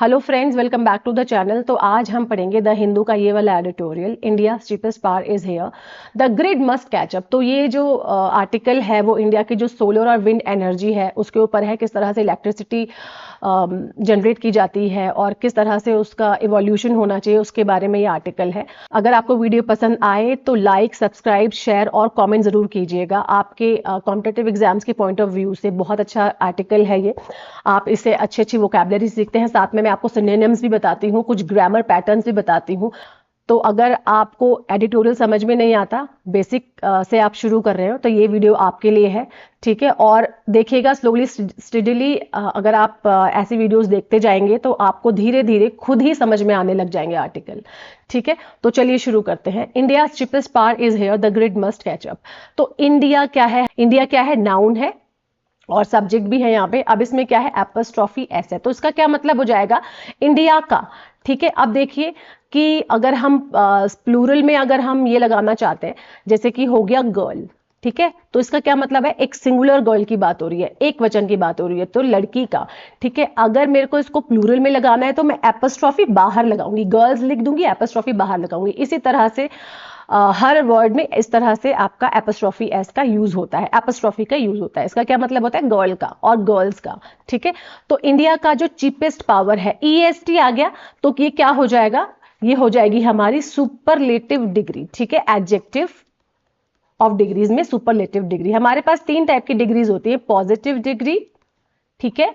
Hello friends, welcome back to the channel. तो आज हम पढ़ेंगे द हिंदू का ये वाला editorial, India cheapest power is here, the grid must catch up. तो ये जो आर्टिकल है वो इंडिया की जो सोलर और विंड एनर्जी है उसके ऊपर है, किस तरह से इलेक्ट्रिसिटी जनरेट की जाती है और किस तरह से उसका इवोल्यूशन होना चाहिए, उसके बारे में ये आर्टिकल है। अगर आपको वीडियो पसंद आए तो लाइक, सब्सक्राइब, शेयर और कमेंट जरूर कीजिएगा। आपके कॉम्पिटिटिव एग्जाम्स के पॉइंट ऑफ व्यू से बहुत अच्छा आर्टिकल है ये। आप इससे अच्छी अच्छी वोकैबुलरी सीखते हैं, साथ में मैं आपको सिनोनिम्स भी बताती हूँ, कुछ ग्रामर पैटर्न्स भी बताती हूँ। तो अगर आपको एडिटोरियल समझ में नहीं आता, बेसिक से आप शुरू कर रहे हो, तो ये वीडियो आपके लिए है, ठीक है। और देखिएगा स्लोली स्टडीली, अगर आप ऐसी वीडियोस देखते जाएंगे तो आपको धीरे धीरे खुद ही समझ में आने लग जाएंगे आर्टिकल, ठीक है। तो चलिए शुरू करते हैं। India cheapest power is here, the grid must catch up. तो इंडिया क्या है? इंडिया क्या है? नाउन है और सब्जेक्ट भी है यहाँ पे। अब इसमें क्या है? एपस्ट्रॉफी एस है, तो इसका क्या मतलब हो जाएगा? इंडिया का, ठीक है। अब देखिए कि अगर हम प्लूरल में अगर हम ये लगाना चाहते हैं, जैसे कि हो गया गर्ल, ठीक है, तो इसका क्या मतलब है? एक सिंगुलर गर्ल की बात हो रही है, एक वचन की बात हो रही है, तो लड़की का, ठीक है। अगर मेरे को इसको प्लूरल में लगाना है तो मैं एपस्ट्रॉफी बाहर लगाऊंगी, गर्ल्स लिख दूंगी, एपस्ट्रॉफी बाहर लगाऊंगी। इसी तरह से हर वर्ड में इस तरह से आपका एपस्ट्रॉफी एस का यूज होता है, एपस्ट्रॉफी का यूज होता है। इसका क्या मतलब होता है? गर्ल का और गर्ल्स का, ठीक है। तो इंडिया का जो चीपेस्ट पावर है, ईएसटी आ गया, तो ये क्या हो जाएगा? ये हो जाएगी हमारी सुपरलेटिव डिग्री, ठीक है। एडजेक्टिव ऑफ डिग्रीज में सुपरलेटिव डिग्री, हमारे पास तीन टाइप की डिग्रीज होती है, पॉजिटिव डिग्री, ठीक है,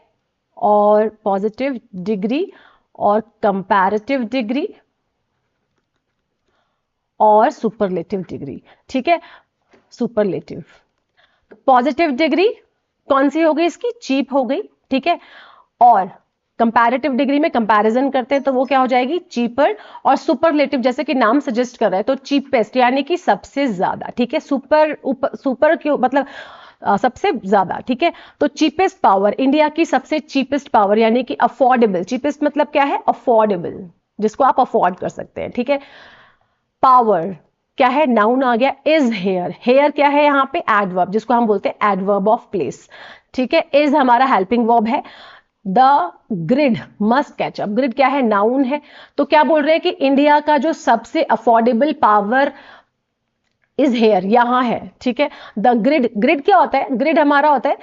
और पॉजिटिव डिग्री और कंपैरेटिव डिग्री और सुपरलेटिव डिग्री, ठीक है। सुपरलेटिव पॉजिटिव डिग्री कौन सी हो गई? इसकी चीप हो गई, ठीक है। और कंपैरेटिव डिग्री में कंपैरिजन करते हैं तो वो क्या हो जाएगी? चीपर। और सुपरलेटिव जैसे कि नाम सजेस्ट कर रहा है तो चीपेस्ट यानी कि सबसे ज्यादा, ठीक है। सुपर क्यों मतलब सबसे ज्यादा, ठीक है। तो चीपेस्ट पावर, इंडिया की सबसे चीपेस्ट पावर यानी कि अफोर्डेबल। चीपेस्ट मतलब क्या है? अफोर्डेबल, जिसको आप अफोर्ड कर सकते हैं, ठीक है। पावर क्या है? नाउन आ गया। इज हेयर, हेयर क्या है यहाँ पे? एडवर्ब, जिसको हम बोलते हैं एडवर्ब ऑफ प्लेस, ठीक है। इज हमारा हेल्पिंग वर्ब है। The grid must catch up, grid क्या है? नाउन है। तो क्या बोल रहे हैं कि इंडिया का जो सबसे अफोर्डेबल पावर इज हेयर, यहां है, ठीक है। द ग्रिड, ग्रिड क्या होता है? ग्रिड हमारा होता है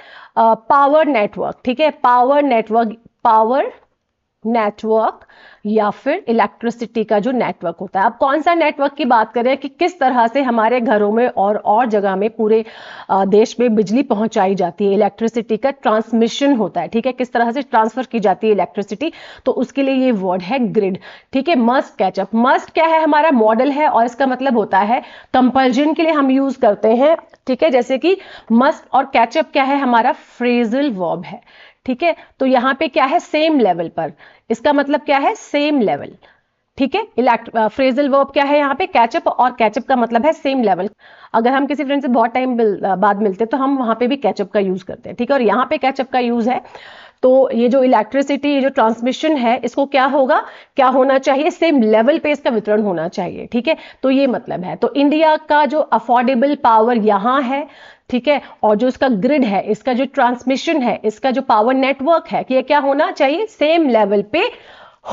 पावर नेटवर्क, ठीक है। पावर नेटवर्क, पावर नेटवर्क या फिर इलेक्ट्रिसिटी का जो नेटवर्क होता है। अब कौन सा नेटवर्क की बात करें कि किस तरह से हमारे घरों में और जगह में पूरे देश में बिजली पहुंचाई जाती है, इलेक्ट्रिसिटी का ट्रांसमिशन होता है, ठीक है। किस तरह से ट्रांसफर की जाती है इलेक्ट्रिसिटी, तो उसके लिए ये वर्ड है ग्रिड, ठीक है। मस्ट कैच अप, मस्ट क्या है? हमारा मॉडल है और इसका मतलब होता है कंपल्जन के लिए हम यूज करते हैं, ठीक है। जैसे कि मस्ट और कैचअप क्या है? हमारा फ्रेजल वर्ब है, ठीक है। तो यहां पे क्या है? सेम लेवल पर, इसका मतलब क्या है? सेम लेवल, ठीक है। फ्रेजल वर्ब क्या है यहाँ पे? कैचअप, और कैचअप का मतलब है सेम लेवल। अगर हम किसी फ्रेंड से बहुत टाइम बाद मिलते हैं तो हम वहां पे भी कैचअप का यूज करते हैं, ठीक है। और यहाँ पे कैचअप का यूज है, तो ये जो इलेक्ट्रिसिटी, ये जो ट्रांसमिशन है, इसको क्या होगा, क्या होना चाहिए? सेम लेवल पे इसका वितरण होना चाहिए, ठीक है। तो ये मतलब है, तो इंडिया का जो अफोर्डेबल पावर यहां है, ठीक है, और जो इसका ग्रिड है, इसका जो ट्रांसमिशन है, इसका जो पावर नेटवर्क है, कि ये क्या होना चाहिए? सेम लेवल पे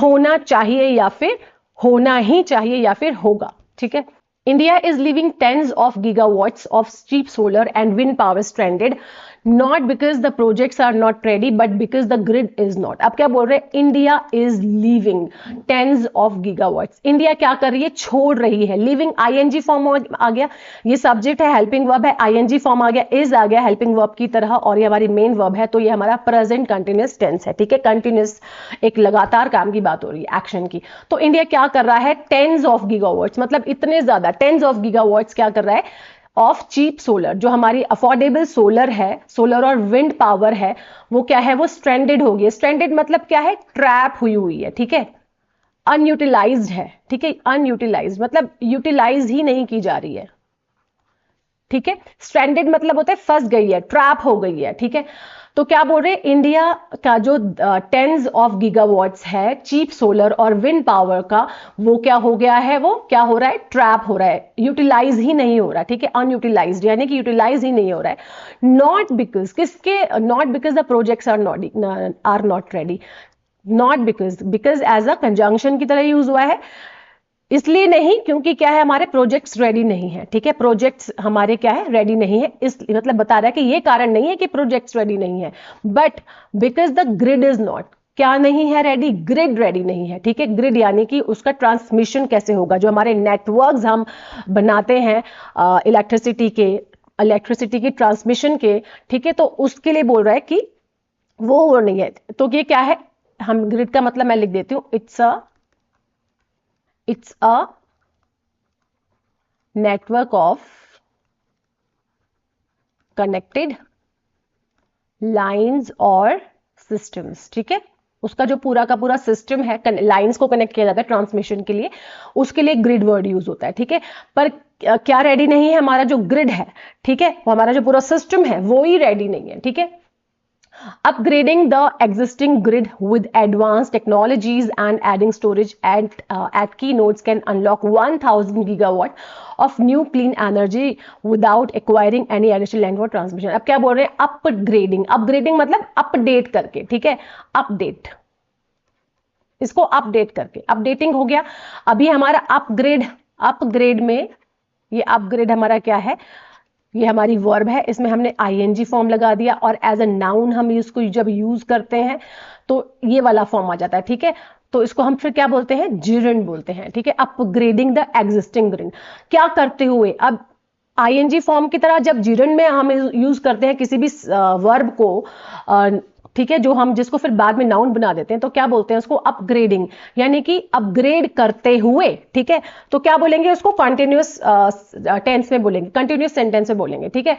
होना चाहिए या फिर होना ही चाहिए या फिर होगा, ठीक है। India is leaving tens of gigawatts of cheap solar and wind power stranded, not because the projects are not ready, but because the grid is not. अब क्या बोल रहे हैं? India is leaving tens of gigawatts. India क्या कर रही है? छोड़ रही है। लिविंग आईएनजी फॉर्म आ गया, ये सब्जेक्ट है, हेल्पिंग वर्ब है, आईएनजी फॉर्म आ गया, इज आ गया हेल्पिंग वर्ब की तरह, और ये हमारी मेन वर्ब है, तो ये हमारा प्रेजेंट कंटिन्यूअस टेंस है, ठीक है। कंटिन्यूअस, एक लगातार काम की बात हो रही है, एक्शन की। तो इंडिया क्या कर रहा है? टेंस ऑफ गीगावाट्स, मतलब इतने ज्यादा, टेंस ऑफ गीगावाट्स क्या कर रहा है? ऑफ चीप सोलर, जो हमारी अफोर्डेबल सोलर है, सोलर और विंड पावर है, वो क्या है? वो स्ट्रैंडेड हो गई। स्ट्रैंडेड मतलब क्या है? ट्रैप हुई है, ठीक है। अनयूटिलाइज्ड है, ठीक है। अनयूटिलाइज्ड मतलब यूटिलाइज ही नहीं की जा रही है, ठीक है। स्ट्रैंडेड मतलब होता है फंस गई है, ट्रैप हो गई है, ठीक है। तो क्या बोल रहे हैं? इंडिया का जो टेंस ऑफ गीगावाट्स है चीप सोलर और विंड पावर का, वो क्या हो गया है? वो क्या हो रहा है? ट्रैप हो रहा है, यूटिलाइज ही नहीं हो रहा, ठीक है। अनयूटिलाइज्ड यानी कि यूटिलाइज ही नहीं हो रहा है। नॉट बिकॉज, किसके? Not because the projects are not ready, not because, because as a conjunction की तरह यूज हुआ है, इसलिए नहीं क्योंकि क्या है, हमारे प्रोजेक्ट्स रेडी नहीं है, ठीक है, प्रोजेक्ट्स हमारे क्या है, रेडी नहीं है, इस मतलब बता रहा है कि ये कारण नहीं है कि प्रोजेक्ट्स रेडी नहीं है, but because the grid is not, क्या नहीं है रेडी, ग्रिड रेडी नहीं है, ठीक है, ग्रिड यानी कि उसका ट्रांसमिशन कैसे होगा, जो हमारे नेटवर्क्स हम बनाते हैं इलेक्ट्रिसिटी की ट्रांसमिशन के, ठीक है, तो उसके लिए बोल रहा है कि वो नहीं है। तो ये क्या है, हम ग्रिड का मतलब मैं लिख देती हूं, it's a network of connected lines और systems, ठीक है, उसका जो पूरा का पूरा सिस्टम है, लाइंस को कनेक्ट किया जाता है ट्रांसमिशन के लिए, उसके लिए ग्रिड वर्ड यूज होता है, ठीक है, पर क्या रेडी नहीं है, हमारा जो ग्रिड है, ठीक है, वो हमारा जो पूरा सिस्टम है वो ही रेडी नहीं है, ठीक है। Upgrading the existing grid with advanced technologies and adding storage at key nodes can unlock 1000 gigawatt of new clean energy without acquiring any additional land for transmission. अब क्या बोल रहे हैं, अपग्रेडिंग मतलब अपडेट करके, ठीक है, अपडेट, इसको अपडेट करके, अपडेटिंग हो गया। अभी हमारा अपग्रेड में ये अपग्रेड हमारा क्या है, ये हमारी वर्ब है, इसमें हमने आईएनजी फॉर्म लगा दिया और एज अ नाउन हम इसको जब यूज करते हैं तो ये वाला फॉर्म आ जाता है, ठीक है, तो इसको हम फिर क्या बोलते हैं, जिरेंड बोलते हैं, ठीक है, अपग्रेडिंग द एग्जिस्टिंग ग्रिड, क्या करते हुए, अब आईएनजी फॉर्म की तरह जब जिरेंड में हम यूज करते हैं किसी भी वर्ब को, ठीक है, जो हम जिसको फिर बाद में नाउन बना देते हैं, तो क्या बोलते हैं उसको, अपग्रेडिंग, यानी कि अपग्रेड करते हुए, ठीक है, तो क्या बोलेंगे उसको, कंटिन्यूअस टेंस में बोलेंगे, कंटिन्यूअस सेंटेंस में बोलेंगे, ठीक है,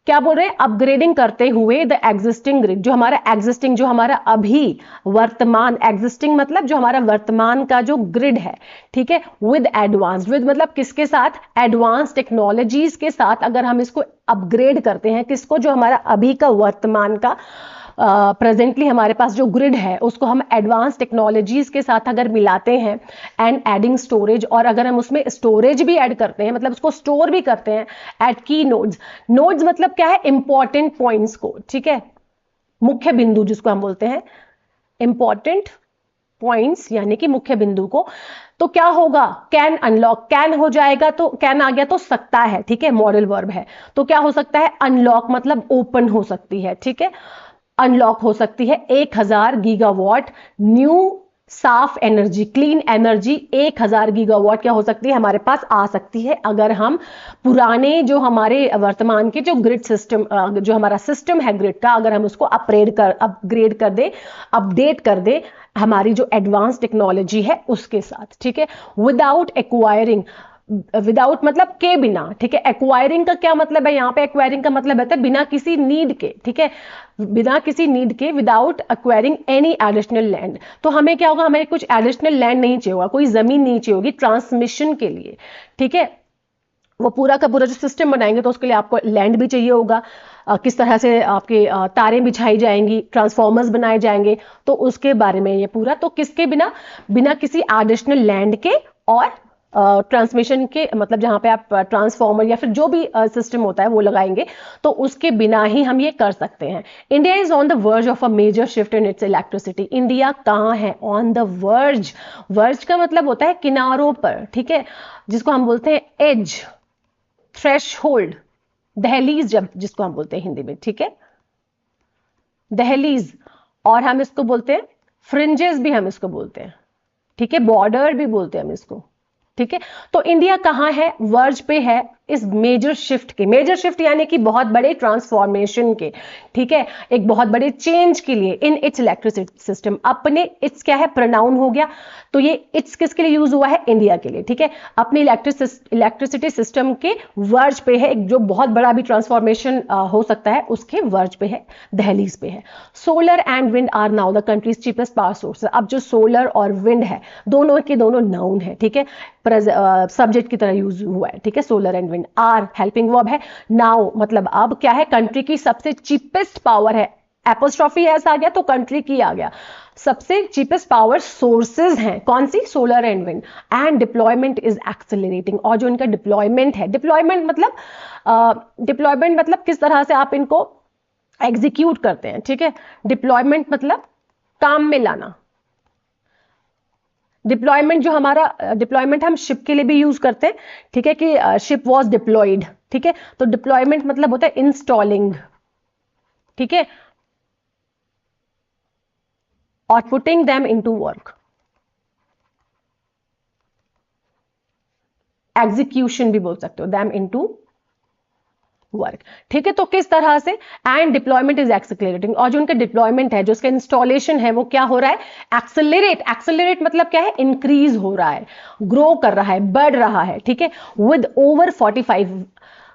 क्या बोल रहे हैं, अपग्रेडिंग करते हुए द एग्जिस्टिंग ग्रिड, जो हमारा एग्जिस्टिंग, जो हमारा अभी वर्तमान, एग्जिस्टिंग मतलब जो हमारा वर्तमान का जो ग्रिड है, ठीक है, विद एडवांस्ड, विद मतलब किसके साथ, एडवांस टेक्नोलॉजीज के साथ, अगर हम इसको अपग्रेड करते हैं, किसको, जो हमारा अभी का वर्तमान का प्रेजेंटली हमारे पास जो ग्रिड है उसको हम एडवांस टेक्नोलॉजीज के साथ अगर मिलाते हैं, एंड एडिंग स्टोरेज, और अगर हम उसमें स्टोरेज भी ऐड करते हैं, मतलब उसको स्टोर भी करते हैं एट की नोड्स, नोड्स मतलब क्या है, इंपॉर्टेंट पॉइंट्स को, ठीक है, मुख्य बिंदु जिसको हम बोलते हैं, इंपॉर्टेंट पॉइंट्स यानी कि मुख्य बिंदु को, तो क्या होगा, कैन अनलॉक, कैन हो जाएगा, तो कैन आ गया तो सकता है, ठीक है, मॉडल वर्ब है, तो क्या हो सकता है, अनलॉक मतलब ओपन हो सकती है, ठीक है, अनलॉक हो सकती है 1000 गीगावाट न्यू साफ एनर्जी, क्लीन एनर्जी 1000 गीगावाट क्या हो सकती है, हमारे पास आ सकती है, अगर हम पुराने जो हमारे वर्तमान के जो ग्रिड सिस्टम, जो हमारा सिस्टम है ग्रिड का, अगर हम उसको अपग्रेड कर दे, अपडेट कर दे हमारी जो एडवांस टेक्नोलॉजी है उसके साथ, ठीक है, विदाउट एक्वायरिंग, विदाउट मतलब के बिना, ठीक है, एक्वायरिंग का क्या मतलब है, यहां पे एक्वायरिंग का मतलब है बिना किसी नीड के, ठीक है, बिना किसी नीड के, without acquiring any additional land, तो हमें क्या होगा, हमें कुछ एडिशनल लैंड नहीं चाहिए होगा, कोई जमीन नहीं चाहिए होगी ट्रांसमिशन के लिए, ठीक है, वो पूरा का पूरा जो सिस्टम बनाएंगे तो उसके लिए आपको लैंड भी चाहिए होगा, किस तरह से आपके तारें बिछाई जाएंगी, ट्रांसफॉर्मर्स बनाए जाएंगे, तो उसके बारे में ये पूरा, तो किसके बिना, बिना किसी एडिशनल लैंड के, और ट्रांसमिशन के मतलब जहां पे आप ट्रांसफॉर्मर या फिर जो भी सिस्टम होता है वो लगाएंगे, तो उसके बिना ही हम ये कर सकते हैं। India is on the verge of a major shift in its electricity, India कहां है, ऑन द वर्ज, वर्ज का मतलब होता है किनारों पर, ठीक है, जिसको हम बोलते हैं एज, थ्रेशहोल्ड, दहलीज जब जिसको हम बोलते हैं हिंदी में, ठीक है, दहलीज, और हम इसको बोलते हैं फ्रिंजेस भी हम इसको बोलते हैं, ठीक है, बॉर्डर भी बोलते हैं हम इसको, ठीक है, तो इंडिया कहां है, वर्ज पे है इस मेजर शिफ्ट के, मेजर शिफ्ट यानी कि बहुत बड़े ट्रांसफॉर्मेशन के, ठीक है, एक बहुत बड़े चेंज के लिए इन इट्स इलेक्ट्रिसिटी सिस्टम, अपने इट्स क्या है, प्रोनाउन हो गया, तो ये इट्स किसके लिए यूज हुआ है, इंडिया के लिए, ठीक है, अपने इलेक्ट्रिसिटी सिस्टम के वर्ज पे है, एक जो बहुत बड़ा भी ट्रांसफॉर्मेशन हो सकता है उसके वर्ज पे है, दहलीज पे है। Solar and wind are now the country's cheapest power source, अब जो सोलर और विंड है दोनों के दोनों नाउन है, ठीक है, सब्जेक्ट की तरह यूज हुआ है, ठीक है, solar and wind, are helping verb है, नाउ मतलब अब क्या है, कंट्री की सबसे चीपेस्ट पावर है, एपोस्ट्रॉफी एस आ गया तो कंट्री की आ गया, सबसे चीपेस्ट पावर सोर्सेज हैं, कौन सी, solar and wind, and deployment is accelerating, और जो इनका डिप्लॉयमेंट है, डिप्लॉयमेंट मतलब किस तरह से आप इनको एग्जीक्यूट करते हैं, ठीक है, डिप्लॉयमेंट मतलब काम में लाना, डिप्लॉयमेंट जो हमारा डिप्लॉयमेंट हम शिप के लिए भी यूज करते हैं, ठीक है, कि शिप वॉज डिप्लॉयड, ठीक है, तो डिप्लॉयमेंट मतलब होता है इंस्टॉलिंग, ठीक है, और putting them into work. Execution भी बोल सकते हो, देम इनटू वर्क, ठीक है। तो किस तरह से, एंड डिप्लॉयमेंट इज एक्सेलरेटिंग, और जो उनका डिप्लॉयमेंट है, जो उसका इंस्टॉलेशन है, वो क्या हो रहा है, एक्सेलरेट। एक्सेलरेट मतलब क्या है, इंक्रीज हो रहा है, ग्रो कर रहा है, बढ़ रहा है, ठीक है, with over 45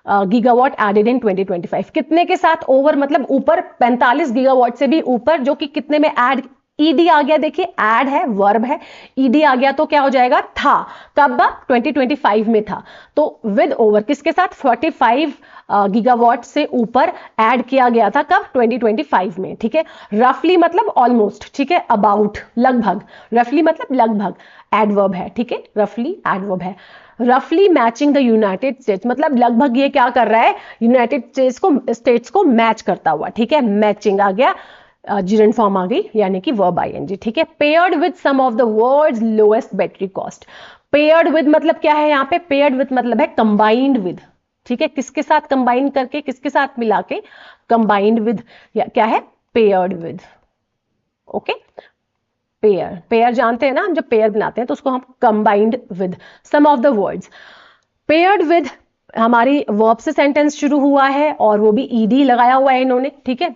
gigawatt added in 2025। कितने के साथ, ओवर मतलब ऊपर, 45 गीगावाट से भी ऊपर, जो कि कितने में ऐड, ईडी आ गया, देखिए ऐड है, वर्ब है, ईडी आ गया तो क्या हो जाएगा, था, कब, 2025 में था, तो विद ओवर किसके साथ, 45 गीगावाट से ऊपर ऐड किया गया था, कब, 2025 में, ठीक है। रफली मतलब ऑलमोस्ट, ठीक है, अबाउट लगभग, रफली मतलब लगभग, एडवर्ब है, ठीक है, रफली एडवर्ब है। रफली मैचिंग द यूनाइटेड स्टेट्स मतलब लगभग ये क्या कर रहा है, यूनाइटेड स्टेट्स को मैच करता हुआ, ठीक है, मैचिंग आ गया, जिरेंट फॉर्म आ गई, यानी कि वर्ब आईएनजी, ठीक है। Paired with some of the world's lowest battery cost. Paired with मतलब क्या है, यहाँ पे पेयर्ड विद मतलब है कंबाइंड विद, ठीक है, किसके साथ कंबाइन करके, किसके साथ मिला के, कंबाइंड विद, क्या है, paired with, okay. Pair, pair जानते हैं ना, हम जब पेयर बनाते हैं तो उसको हम combined with some of the words. Paired with हमारी वर्ब से सेंटेंस शुरू हुआ है, और वो भी ईडी लगाया हुआ है इन्होंने, ठीक है।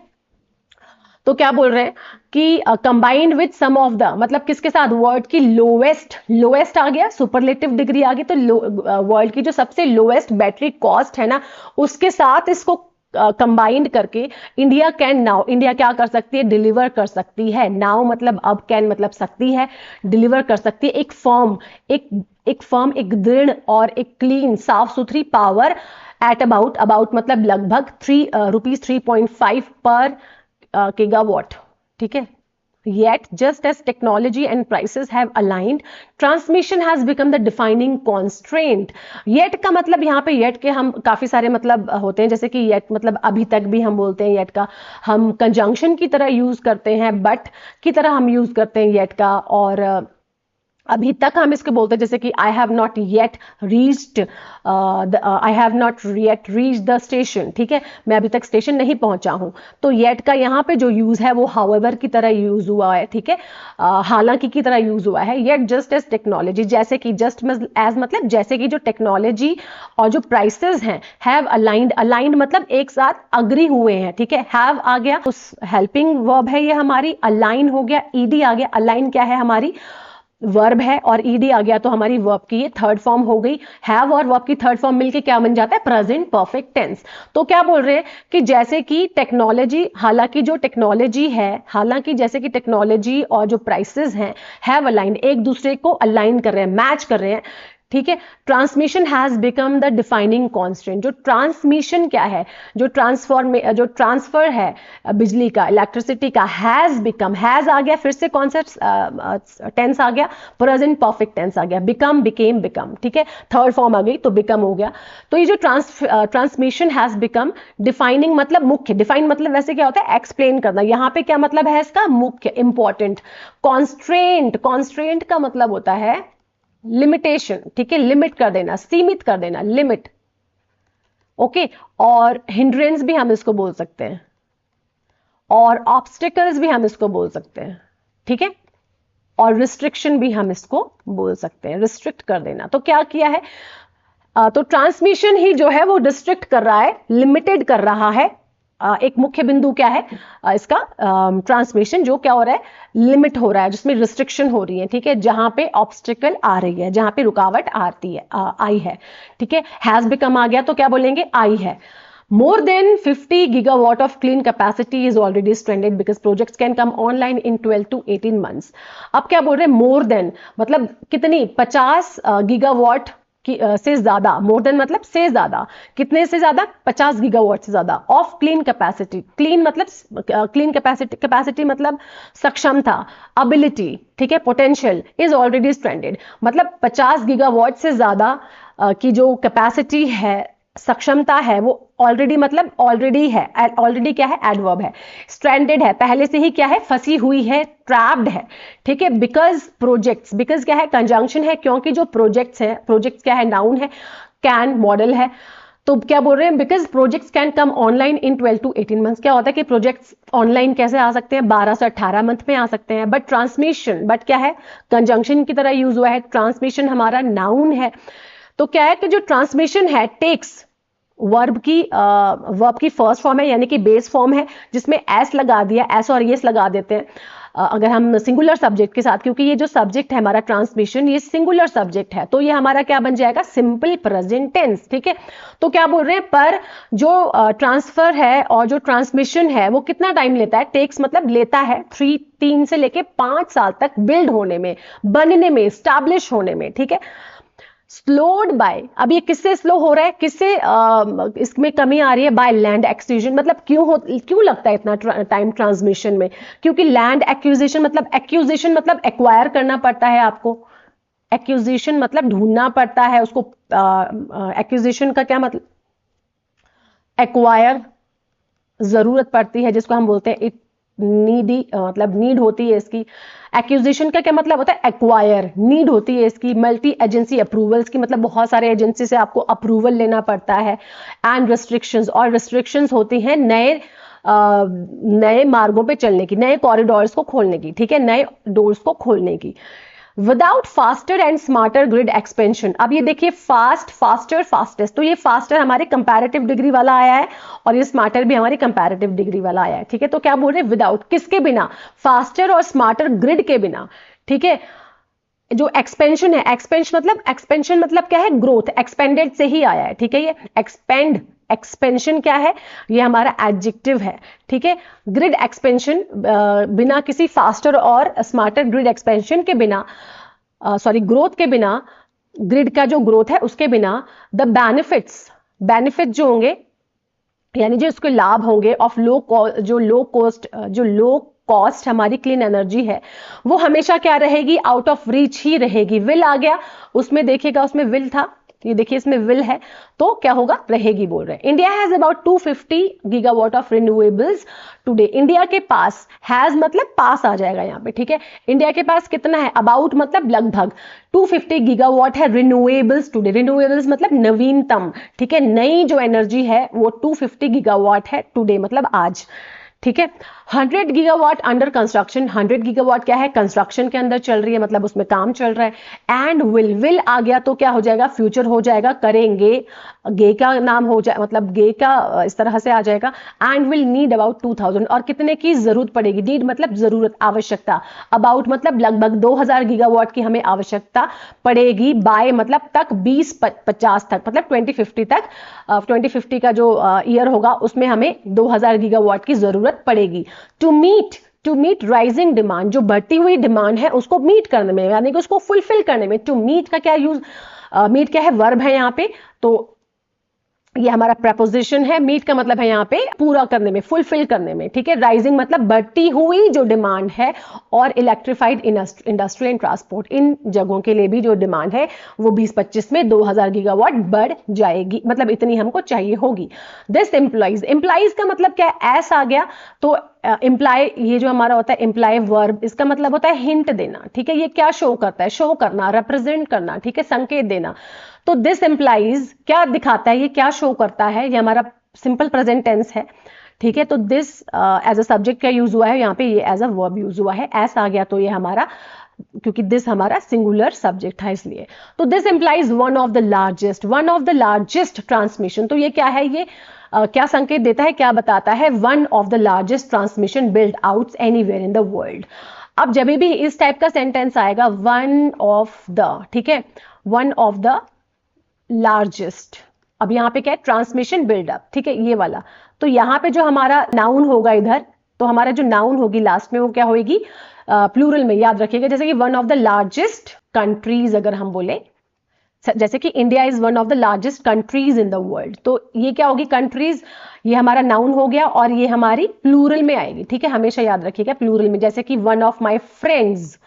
तो क्या बोल रहे हैं कि combined with some of the मतलब किसके साथ, वर्ड की लोएस्ट, लोएस्ट आ गया, सुपरलेटिव डिग्री आ गई, तो वर्ल्ड की जो सबसे लोएस्ट बैटरी कॉस्ट है ना, उसके साथ इसको कंबाइंड करके इंडिया कैन नाउ, इंडिया क्या कर सकती है, डिलीवर कर सकती है, नाउ मतलब अब, कैन मतलब सकती है, डिलीवर कर सकती है एक फर्म, एक दृढ़ और एक क्लीन, साफ सुथरी पावर एट अबाउट, अबाउट मतलब लगभग ₹3.5 पर gigawatt, ठीक है। Yet, just as technology and prices have aligned, transmission has become the defining constraint. Yet का मतलब यहाँ पे yet के हम काफी सारे मतलब होते हैं, जैसे कि yet मतलब अभी तक भी हम बोलते हैं, yet का हम conjunction की तरह यूज करते हैं, but की तरह हम यूज करते हैं yet का, और अभी तक हम इसको बोलते हैं, जैसे कि I have not yet reached, I have not yet reach the station, ठीक है, मैं अभी तक स्टेशन नहीं पहुंचा हूं, तो येट का यहाँ पे जो यूज है वो हाउएवर की तरह यूज हुआ है, ठीक है, हालांकि की तरह यूज हुआ है। येट जस्ट एज टेक्नोलॉजी, जैसे कि जस्ट एज मतलब जैसे कि जो टेक्नोलॉजी और जो प्राइसेस हैं, हैव अलाइंड, अलाइंड मतलब एक साथ अग्री हुए हैं, ठीक है, हैव आ गया, उस हेल्पिंग वर्ब है ये हमारी, अलाइन हो गया, ईडी आ गया, अलाइन क्या है हमारी, वर्ब है, और ईडी आ गया तो हमारी वर्ब की ये थर्ड फॉर्म हो गई। हैव और वर्ब की थर्ड फॉर्म मिलके क्या बन जाता है, प्रेजेंट परफेक्ट टेंस। तो क्या बोल रहे हैं कि जैसे कि टेक्नोलॉजी, हालांकि जो टेक्नोलॉजी है, हालांकि जैसे कि टेक्नोलॉजी और जो प्राइसेस हैं, हैव अलाइंड, एक दूसरे को अलाइन कर रहे हैं, मैच कर रहे हैं, ठीक है। Transmission has become the defining constant. जो ट्रांसमिशन क्या है, जो ट्रांसफर है बिजली का, इलेक्ट्रिसिटी का, हैज बिकम, हैज आ गया, फिर से कौन सा टेंस आ गया, प्रेजेंट परफेक्ट टेंस आ गया, बिकम, बिकेम, बिकम, ठीक है, थर्ड फॉर्म आ गई तो बिकम हो गया। तो ये जो ट्रांसमिशन हैज बिकम डिफाइनिंग मतलब मुख्य, डिफाइन मतलब वैसे क्या होता है, एक्सप्लेन करना, यहां पे क्या मतलब है इसका, मुख्य, इंपॉर्टेंट। कॉन्स्ट्रेंट, कॉन्स्ट्रेंट का मतलब होता है लिमिटेशन, ठीक है, लिमिट कर देना, सीमित कर देना, लिमिट, ओके। और हिंड्रेंस भी हम इसको बोल सकते हैं, और ऑब्स्टिकल्स भी हम इसको बोल सकते हैं, ठीक है, और रिस्ट्रिक्शन भी हम इसको बोल सकते हैं, रिस्ट्रिक्ट कर देना। तो क्या किया है, तो ट्रांसमिशन ही जो है वो रिस्ट्रिक्ट कर रहा है, लिमिटेड कर रहा है। एक मुख्य बिंदु क्या है इसका, ट्रांसमिशन जो क्या हो रहा है, लिमिट हो रहा है, जिसमें रिस्ट्रिक्शन हो रही है, ठीक है, जहां पे ऑब्स्टिकल आ रही है, जहां पे रुकावट आती है, आई है, ठीक है। हैज बिकम आ गया तो क्या बोलेंगे, आई है। More than 50 gigawatt of clean capacity is already stranded because projects can come online in 12 to 18 months. अब क्या बोल रहे हैं, more than मतलब कितनी, 50 गीगावाट से ज्यादा, मोर देन मतलब से ज्यादा, कितने से ज्यादा, 50 गीगावाट से ज्यादा, ऑफ क्लीन कैपेसिटी, क्लीन मतलब क्लीन कैपेसिटी, कैपेसिटी मतलब सक्षमता, एबिलिटी, ठीक है, पोटेंशियल, इज ऑलरेडी स्ट्रैंडेड मतलब 50 गीगावाट से ज्यादा की जो कैपेसिटी है सक्षमता है वो ऑलरेडी मतलब ऑलरेडी है, ऑलरेडी क्या है, एडवर्ब है। स्ट्रैंडेड है, पहले से ही क्या है, फंसी हुई है, ट्रैप्ड है, ठीक है। बिकॉज प्रोजेक्ट्स, बिकॉज क्या है, कंजंक्शन है, क्योंकि जो प्रोजेक्ट्स है, प्रोजेक्ट्स क्या है, नाउन है, कैन मॉडल है, तो क्या बोल रहे हैं, because projects can come online in 12 to 18 months. क्या होता है कि प्रोजेक्ट्स ऑनलाइन कैसे आ सकते हैं, 12 से 18 मंथ में आ सकते हैं। बट ट्रांसमिशन, बट क्या है, कंजंक्शन की तरह यूज हुआ है, ट्रांसमिशन हमारा नाउन है, तो क्या है कि जो ट्रांसमिशन है टेक्स वर्ब की फर्स्ट फॉर्म है, यानी कि बेस फॉर्म है, जिसमें एस लगा दिया, एस और येस लगा देते हैं अगर हम सिंगुलर सब्जेक्ट के साथ, क्योंकि ये जो सब्जेक्ट है हमारा ट्रांसमिशन, ये सिंगुलर सब्जेक्ट है, तो ये हमारा क्या बन जाएगा, सिंपल प्रेजेंट टेंस, ठीक है। तो क्या बोल रहे हैं, पर जो ट्रांसफर है और जो ट्रांसमिशन है वो कितना टाइम लेता है, टेक्स मतलब लेता है 3 से लेके 5 साल तक बिल्ड होने में, बनने में, स्टैब्लिश होने में, ठीक है। स्लोड बाय, अब ये किससे स्लो हो रहा है, किससे इसमें कमी आ रही है, बाय लैंड एक्विजिशन। मतलब क्यों लगता है इतना टाइम ट्रांसमिशन में, क्योंकि लैंड एक्विजिशन मतलब एक्वायर करना पड़ता है आपको, एक्विजिशन मतलब ढूंढना पड़ता है उसको, एक्विजिशन का क्या मतलब, एक्वायर, जरूरत पड़ती है जिसको हम बोलते हैं, इट नीडी, मतलब नीड होती है इसकी। एक्विजिशन का क्या मतलब होता है, एक्वायर, नीड होती है इसकी। मल्टी एजेंसी अप्रूवल्स की मतलब बहुत सारे एजेंसी से आपको अप्रूवल लेना पड़ता है। एंड रिस्ट्रिक्शंस, और रिस्ट्रिक्शंस होती हैं नए मार्गों पे चलने की, नए कॉरिडोर्स को खोलने की, ठीक है, नए डोर्स को खोलने की। Without faster and smarter grid expansion, अब ये देखिए फास्ट, फास्टर, फास्टेस्ट, तो ये फास्टर हमारे कंपैरेटिव डिग्री वाला आया है और ये स्मार्टर भी हमारी कंपैरेटिव डिग्री वाला आया है, ठीक है। तो क्या बोल रहे हैं, विदाउट, किसके बिना, फास्टर और स्मार्टर ग्रिड के बिना, ठीक है। जो एक्सपेंशन है, एक्सपेंशन मतलब क्या है, ग्रोथ, एक्सपेंडेड से ही आया है, ठीक है। ये एक्सपेंड, एक्सपेंशन क्या है, ये हमारा एडजेक्टिव है, ठीक है। ग्रिड एक्सपेंशन, बिना किसी फास्टर और स्मार्टर ग्रिड एक्सपेंशन के बिना, सॉरी ग्रोथ के बिना, ग्रिड का जो ग्रोथ है उसके बिना, द बेनिफिट्स, बेनिफिट जो होंगे यानी जो इसके लाभ होंगे ऑफ जो लो कॉस्ट हमारी क्लीन एनर्जी है, वो हमेशा क्या रहेगी, आउट ऑफ रीच ही रहेगी। विल आ गया उसमें, देखिएगा उसमें विल था, ये देखिए इसमें विल है, तो क्या होगा, रहेगी बोल रहे हैं। India has about 250 gigawatt of renewables today. India के पास, हैज मतलब पास आ जाएगा यहाँ पे, ठीक है। इंडिया के पास कितना है, अबाउट मतलब लगभग, 250 गीगावाट है रिन्यूएबल्स टुडे। रिन्यूएबल्स मतलब नवीनतम, ठीक है, नई जो एनर्जी है वो 250 गीगावाट है टुडे मतलब आज, ठीक है। 100 गीगावाट अंडर कंस्ट्रक्शन, 100 गीगावाट क्या है, कंस्ट्रक्शन के अंदर चल रही है, मतलब उसमें काम चल रहा है। एंड विल आ गया तो क्या हो जाएगा, फ्यूचर हो जाएगा, करेंगे, गे का नाम हो जाए, मतलब गे का इस तरह से आ जाएगा। एंड विल नीड अबाउट 2000, और कितने की जरूरत पड़ेगी, नीड मतलब जरूरत, आवश्यकता, अबाउट मतलब लगभग 2000 गीगावाट की हमें आवश्यकता पड़ेगी, बाय मतलब तक, 2050 तक मतलब 2050 तक, 2050 का जो ईयर होगा उसमें हमें 2000 गीगावाट की जरूरत पड़ेगी। टू मीट राइजिंग डिमांड, जो बढ़ती हुई डिमांड है उसको मीट करने में, यानी कि उसको फुलफिल करने में। टू मीट का क्या यूज, मीट क्या है, वर्ब है यहाँ पे, तो ये हमारा प्रपोजिशन है। मीट का मतलब है यहाँ पे पूरा करने में, फुलफिल करने में, ठीक है। राइजिंग मतलब बढ़ती हुई जो डिमांड है, और इलेक्ट्रिफाइड इंडस्ट्री एंड ट्रांसपोर्ट, इन जगहों के लिए भी जो डिमांड है वो 2025 में 2000 गीगावाट बढ़ जाएगी, मतलब इतनी हमको चाहिए होगी। दिस इंप्लाइज का मतलब क्या है, एस आ गया तो इंप्लाई, ये जो हमारा होता है इंप्लाई वर्ब, इसका मतलब होता है हिंट देना, ठीक है। ये क्या शो करता है, शो करना, रिप्रेजेंट करना, ठीक है, संकेत देना। तो दिस इंप्लाइज क्या दिखाता है, ये क्या शो करता है, ये हमारा सिंपल प्रेजेंट टेंस है, ठीक है। तो दिस एज अ सब्जेक्ट का यूज हुआ है यहाँ पे, ये एज अ वर्ब यूज हुआ है। एस आ गया तो ये हमारा, क्योंकि दिस हमारा सिंगुलर सब्जेक्ट है इसलिए। तो this implies one of the largest transmission, तो ये क्या है, ये क्या संकेत देता है, क्या बताता है, one of the largest transmission build out anywhere in the world. अब जब भी इस टाइप का सेंटेंस आएगा, वन ऑफ द, ठीक है, वन ऑफ द लार्जेस्ट, अब यहां पे क्या है, ट्रांसमिशन बिल्डअप, ठीक है, ये वाला। तो यहां पे जो हमारा नाउन होगा इधर, तो हमारा जो नाउन होगी लास्ट में वो क्या होगी, प्लूरल में, याद रखिएगा। जैसे कि one of the largest countries अगर हम बोले, जैसे कि India is one of the largest countries in the world, तो ये क्या होगी, कंट्रीज, ये हमारा नाउन हो गया और ये हमारी प्लूरल में आएगी, ठीक है, हमेशा याद रखिएगा प्लूरल में। जैसे कि one of my friends,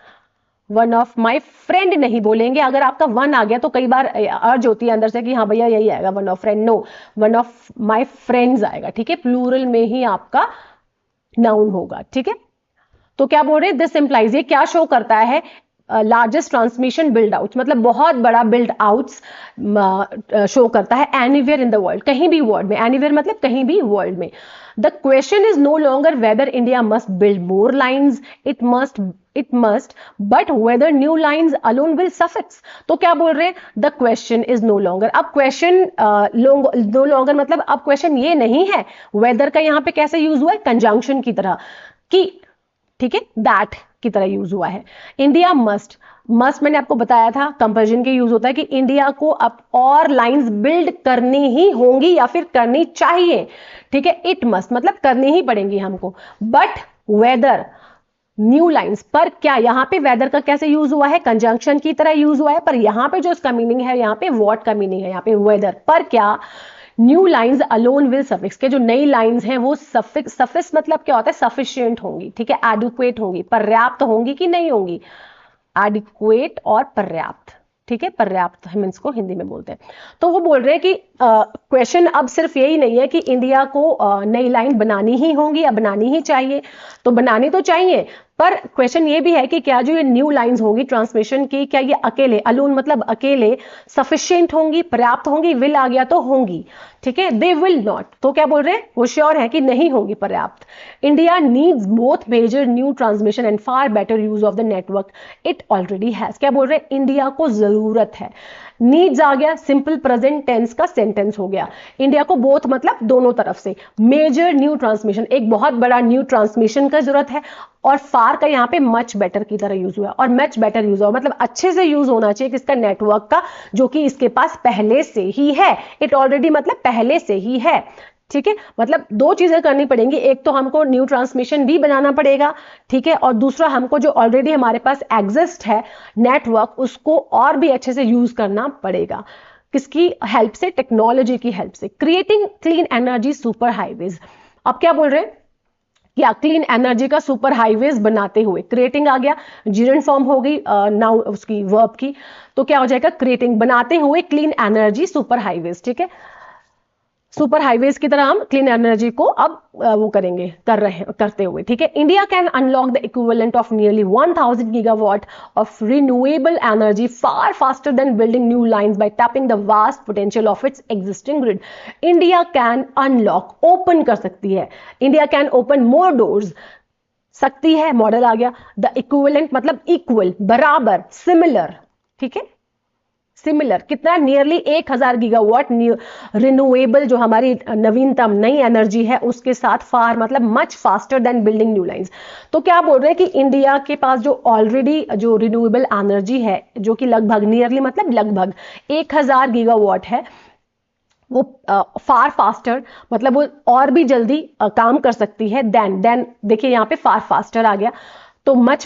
one of my friend नहीं बोलेंगे। अगर आपका वन आ गया तो कई बार अर्ज होती है अंदर से कि हाँ भैया यही आएगा one of friend, no, one of my friends आएगा, ठीक है, प्लूरल में ही आपका नाउन होगा, ठीक है। तो क्या बोल रहे हैं, दिस इंप्लाइज, ये क्या शो करता है, लार्जेस्ट ट्रांसमिशन बिल्ड आउट, मतलब बहुत बड़ा बिल्ड आउट्स शो करता है एनीवेयर इन द वर्ल्ड, कहीं भी वर्ल्ड में, एनीवेयर मतलब कहीं भी वर्ल्ड में। The question is no longer whether India must build more lines, it must but whether new lines alone will suffice. तो क्या बोल रहे हैं, the question is no longer, अब क्वेश्चन नो लॉन्गर मतलब अब क्वेश्चन ये नहीं है, वेदर का यहां पे कैसे यूज हुआ है, कंजंक्शन की तरह, कि ठीक है, दैट की तरह यूज हुआ है। इंडिया मस्ट, मस्ट मैंने आपको बताया था कंपैरिजन के यूज होता है कि इंडिया को अब और लाइंस बिल्ड करनी ही होंगी या फिर करनी चाहिए, ठीक है, इट मस्ट मतलब करनी ही पड़ेंगी हमको, बट वेदर न्यू लाइंस, पर क्या, यहां पे वेदर का कैसे यूज हुआ है, कंजंक्शन की तरह यूज हुआ है, पर यहां पे जो इसका मीनिंग है, यहां पे व्हाट का मीनिंग है, यहां पे वेदर, पर क्या, new lines alone will suffix, के जो नई लाइंस हैं वो सफिक्स, सफिक्स मतलब क्या होता है, सफिशिएंट होंगी, ठीक है, एडुक्वेट होंगी, पर्याप्त होंगी कि नहीं होंगी, एडिक्वेट और पर्याप्त, ठीक है, पर्याप्त हम इसको हिंदी में बोलते हैं। तो वो बोल रहे हैं कि क्वेश्चन अब सिर्फ यही नहीं है कि इंडिया को नई लाइन बनानी ही होंगी या बनानी ही चाहिए, तो बनानी तो चाहिए, पर क्वेश्चन ये भी है कि क्या जो ये न्यू लाइंस होंगी ट्रांसमिशन की, क्या ये अकेले, अलोन मतलब अकेले, सफिशिएंट होंगी, पर्याप्त होंगी, विल आ गया तो होंगी, ठीक है, दे विल नॉट, तो क्या बोल रहे हैं, वो श्योर है कि नहीं होंगी पर्याप्त। India needs both major new transmission and far better use of the network it already has, क्या बोल रहे हैं, इंडिया को जरूरत है, नीड्स आ गया, सिंपल प्रेजेंट टेंस का सेंटेंस हो गया, इंडिया को बोथ मतलब दोनों तरफ से, मेजर न्यू ट्रांसमिशन एक बहुत बड़ा न्यू ट्रांसमिशन का जरूरत है, और फार का यहाँ पे मच बेटर की तरह यूज हुआ, और मच बेटर यूज हुआ मतलब अच्छे से यूज होना चाहिए किसका, नेटवर्क का, जो कि इसके पास पहले से ही है, इट ऑलरेडी मतलब पहले से ही है, ठीक है, मतलब दो चीजें करनी पड़ेंगी, एक तो हमको न्यू ट्रांसमिशन भी बनाना पड़ेगा, ठीक है, और दूसरा हमको जो ऑलरेडी हमारे पास एग्जिस्ट है नेटवर्क, उसको और भी अच्छे से यूज करना पड़ेगा, किसकी हेल्प से, टेक्नोलॉजी की हेल्प से, creating clean energy super highways. अब क्या बोल रहे हैं, क्या क्लीन एनर्जी का सुपर हाईवेज बनाते हुए, क्रिएटिंग आ गया, जीरन फॉर्म हो गई नाउ उसकी वर्ब की, तो क्या हो जाएगा, क्रिएटिंग, बनाते हुए क्लीन एनर्जी सुपर हाईवेज, ठीक है, सुपर हाईवेज की तरह हम क्लीन एनर्जी को अब वो करेंगे, करते हुए, ठीक है। India can unlock the equivalent of nearly 1000 gigawatt of renewable energy far faster than building new lines bye tapping the vast potential of its existing grid. India can unlock, open कर सकती है, India can open more doors, सकती है, model आ गया, the equivalent मतलब equal, बराबर, similar, ठीक है, सिमिलर, कितना, नियरली 1000 गीगावाट रिन्यूएबल जो हमारी नवीनतम नई एनर्जी है उसके साथ, फार मतलब much faster than building new lines. तो क्या बोल रहे हैं कि इंडिया के पास जो ऑलरेडी जो रिन्यूएबल एनर्जी है, जो कि लगभग, नियरली मतलब लगभग 1000 गीगावाट है, वो फार फास्टर मतलब वो और भी जल्दी काम कर सकती है, देन देखिए यहाँ पे फार फास्टर आ गया, तो मच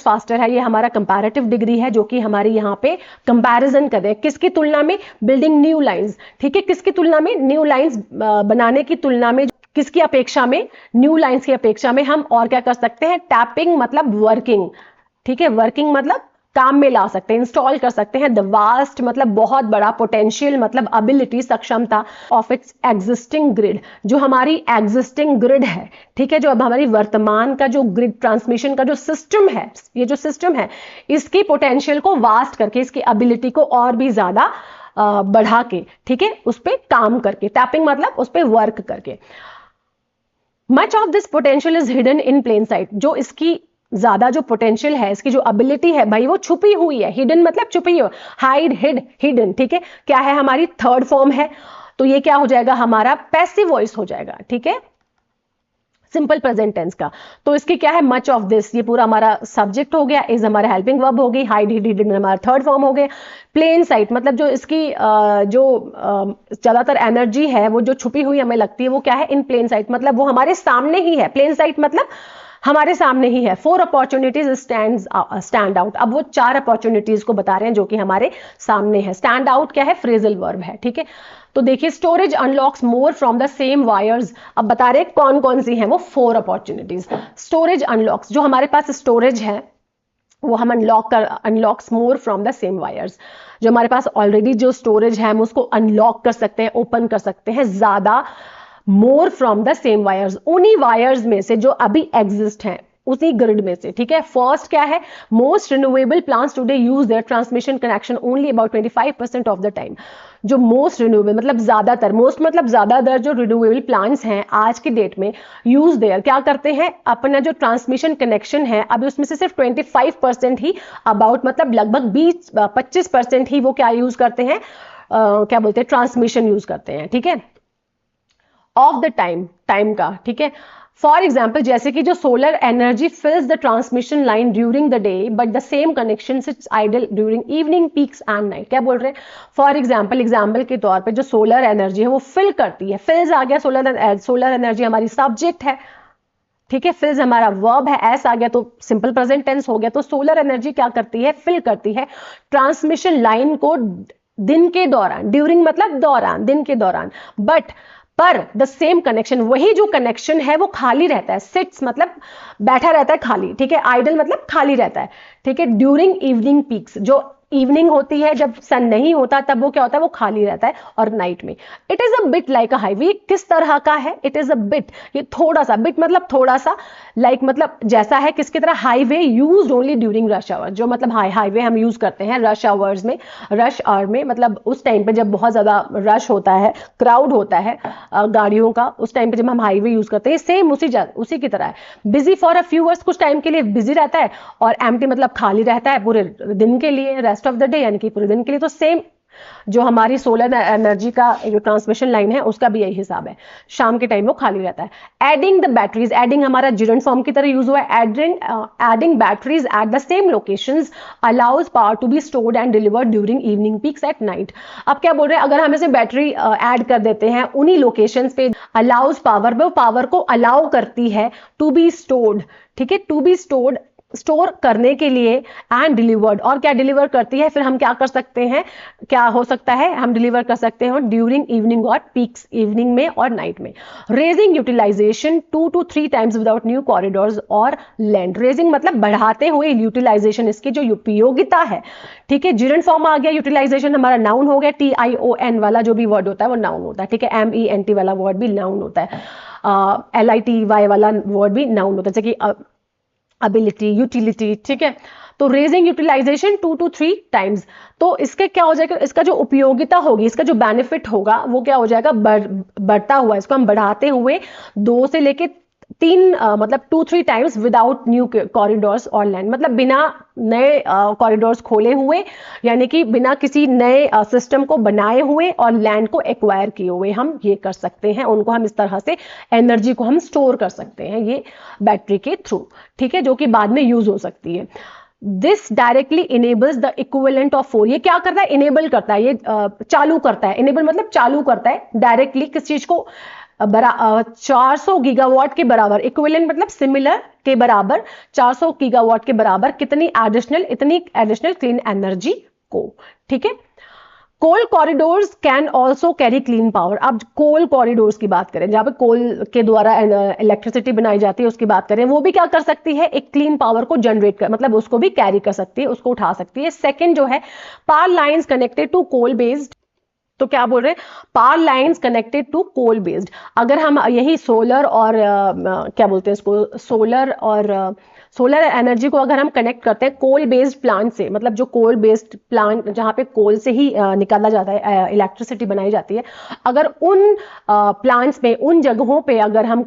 फास्टर है, ये हमारा कंपैरेटिव डिग्री है, जो कि हमारी यहाँ पे कंपैरिजन कर रहे हैं, किसकी तुलना में, बिल्डिंग न्यू लाइंस, ठीक है, किसकी तुलना में, न्यू लाइंस बनाने की तुलना में, किसकी अपेक्षा में, न्यू लाइंस की अपेक्षा में हम और क्या कर सकते हैं, टैपिंग मतलब वर्किंग, ठीक है, वर्किंग मतलब काम में ला सकते हैं, इंस्टॉल कर सकते हैं, द वास्ट मतलब बहुत बड़ा, पोटेंशियल मतलब एबिलिटी, सक्षमता, ऑफ इट्स एग्जिस्टिंग ग्रिड, जो हमारी एग्जिस्टिंग ग्रिड है, ठीक है, जो अब हमारी वर्तमान का जो ग्रिड ट्रांसमिशन का जो सिस्टम है, ये जो सिस्टम है, इसकी पोटेंशियल को वास्ट करके, इसकी एबिलिटी को और भी ज्यादा बढ़ा के, ठीक है, उस पर काम करके, टैपिंग मतलब उस पर वर्क करके। Much of this potential is hidden in plain sight, जो इसकी ज्यादा जो पोटेंशियल है, इसकी जो एबिलिटी है भाई, वो छुपी हुई है, हिडन मतलब छुपी हुई, हाइड, हिडन, ठीक है, क्या है, हमारी थर्ड फॉर्म है, तो ये क्या हो जाएगा, हमारा पैसिव वॉइस हो जाएगा, ठीक है, सिंपल प्रेजेंट टेंस का। तो इसकी क्या है, मच ऑफ दिस, ये पूरा हमारा सब्जेक्ट हो गया, इज हमारा हेल्पिंग वर्ब हो गई, हाइड, हिडन हमारा थर्ड फॉर्म हो गया, प्लेन साइट मतलब जो इसकी जो ज्यादातर एनर्जी है, वो जो छुपी हुई हमें लगती है, वो क्या है, इन प्लेन साइट मतलब वो हमारे सामने ही है, प्लेन साइट मतलब हमारे सामने ही है। 4 अपॉर्चुनिटीज स्टैंड आउट, अब वो 4 अपॉर्चुनिटीज को बता रहे हैं जो कि हमारे सामने है। स्टैंड आउट क्या है, फ्रेजल वर्ब है, ठीक है। तो देखिए, storage unlocks more from the same wires, अब बता रहे हैं कौन कौन सी हैं वो 4 अपॉर्चुनिटीज। स्टोरेज अनलॉक्स, जो हमारे पास स्टोरेज है वो हम unlocks more from the same wires. जो हमारे पास ऑलरेडी जो स्टोरेज है हम उसको अनलॉक कर सकते हैं, ओपन कर सकते हैं ज्यादा, more from the same wires, उन्हीं वायर्स में से जो अभी एग्जिस्ट हैं, उसी ग्रिड में से। ठीक है, फर्स्ट क्या है, most renewable plants today use their transmission connection only about 25% of the time. जो मोस्ट रिन्यूएबल मतलब ज्यादातर, मोस्ट मतलब ज्यादातर जो रिन्यूएबल प्लांट्स हैं आज की डेट में यूज देयर क्या करते हैं, अपना जो ट्रांसमिशन कनेक्शन है अभी उसमें से सिर्फ 25% ही, अबाउट मतलब लगभग 25% ही वो क्या यूज करते हैं, क्या बोलते हैं, ट्रांसमिशन यूज करते हैं। ठीक है, ऑफ द टाइम का। ठीक है, फॉर एग्जाम्पल जैसे कि जो solar energy fills the transmission line during the day but the same connection sits idle during evening peaks and night. क्या बोल रहे हैं, फॉर एग्जाम्पल के तौर पे जो सोलर एनर्जी है वो फिल करती है, फिल्स आ गया, सोलर एनर्जी हमारी सब्जेक्ट है। ठीक है, फिल्स हमारा वर्ब है, एस आ गया तो सिंपल प्रेजेंट टेंस हो गया। तो सोलर एनर्जी क्या करती है, फिल करती है ट्रांसमिशन लाइन को दिन के दौरान, ड्यूरिंग मतलब दौरान, दिन के दौरान, पर द सेम कनेक्शन, वही जो कनेक्शन है वो खाली रहता है, सिट्स मतलब बैठा रहता है खाली। ठीक है, आइडल मतलब खाली रहता है। ठीक है, ड्यूरिंग इवनिंग पीक्स, जो इवनिंग होती है जब सन नहीं होता तब वो क्या होता है, वो खाली रहता है, और नाइट में। It is a bit like a highway, किस तरह का है, इट इज अ बिट, ये थोड़ा सा, बिट मतलब थोड़ा सा, लाइक मतलब जैसा है, किसकी तरह, highway use only during rush hour, जो मतलब हाईवे हम यूज करते हैं रश आवर्स में, रश आवर में मतलब उस टाइम पे जब बहुत ज्यादा रश होता है, क्राउड होता है गाड़ियों का, उस टाइम पे जब हम हाईवे यूज करते हैं, सेम उसी की तरह है। Busy for a few hours, कुछ टाइम के लिए बिजी रहता है, और एम्प्टी मतलब खाली रहता है पूरे दिन के लिए, रेस्ट ऑफ द डे यानी कि पूरे दिन के लिए। तो सेम जो हमारी सोलर एनर्जी का जो ट्रांसमिशन लाइन है उसका भी यही हिसाब है, शाम के टाइम वो खाली रहता है। एडिंग द बैटरीज, एडिंग हमारा जिरंड फॉर्म की तरह यूज हुआ है, adding batteries at the same locations allows power to be stored and delivered during evening peaks at night. अब क्या बोल रहे हैं, अगर हम इसे बैटरी ऐड कर देते हैं उन्हीं लोकेशंस पे, अलाउज पावर, वो पावर को अलाउ करती है टू बी स्टोर्ड। ठीक है, टू बी स्टोर्ड, स्टोर करने के लिए, एंड डिलीवर्ड, और क्या डिलीवर करती है, फिर हम क्या कर सकते हैं, क्या हो सकता है, हम डिलीवर कर सकते हैं ड्यूरिंग इवनिंग और पीक्स, इवनिंग में और नाइट में। Raising utilisation 2 to 3 times without new corridors और लैंड। रेजिंग मतलब बढ़ाते हुए यूटिलाइजेशन, इसकी जो उपयोगिता है। ठीक है, जिरंड फॉर्म आ गया, यूटिलाइजेशन हमारा नाउन हो गया, TION वाला जो भी वर्ड होता है वो नाउन होता है। ठीक है, MENT वाला वर्ड भी नाउन होता है, LITY वाला वर्ड भी नाउन होता है, जैसे कि एबिलिटी, यूटिलिटी। ठीक है, तो रेजिंग यूटिलाइजेशन 2 to 3 टाइम्स। तो इसके क्या हो जाएगा, इसका जो उपयोगिता होगी, इसका जो बेनिफिट होगा वो क्या हो जाएगा, बढ़ता हुआ, इसको हम बढ़ाते हुए 2 से लेके 3 मतलब 2-3 टाइम्स विदाउट न्यू कॉरिडोर्स और लैंड, मतलब बिना नए कॉरिडोर्स खोले हुए, यानी कि बिना किसी नए सिस्टम को बनाए हुए और लैंड को एक्वायर किए हुए हम ये कर सकते हैं, उनको हम इस तरह से एनर्जी को हम स्टोर कर सकते हैं ये बैटरी के थ्रू। ठीक है, जो कि बाद में यूज हो सकती है। This directly enables the equivalent of 4, ये क्या करता है, इनेबल करता है, ये चालू करता है, इनेबल मतलब चालू करता है डायरेक्टली किस चीज को, 400 गीगावाट के बराबर, इक्विवेलेंट मतलब सिमिलर के बराबर, 400 गीगावाट के बराबर कितनी एडिशनल क्लीन एनर्जी को। ठीक है, coal corridors can also carry clean power. अब कोल कॉरिडोर्स की बात करें, जहां पे कोल के द्वारा इलेक्ट्रिसिटी बनाई जाती है उसकी बात करें, वो भी क्या कर सकती है, एक क्लीन पावर को जनरेट कर, मतलब उसको भी कैरी कर सकती है, उसको उठा सकती है। सेकंड जो है, power lines connected to coal based, तो क्या बोल रहे हैं, power lines connected to coal based. अगर हम यही सोलर और क्या बोलते हैं इसको, सोलर एनर्जी को अगर हम कनेक्ट करते हैं कोल बेस्ड प्लांट से, मतलब जो कोल बेस्ड प्लांट जहां पे कोल से ही निकाला जाता है, इलेक्ट्रिसिटी बनाई जाती है, अगर उन प्लांट्स में, उन जगहों पे अगर हम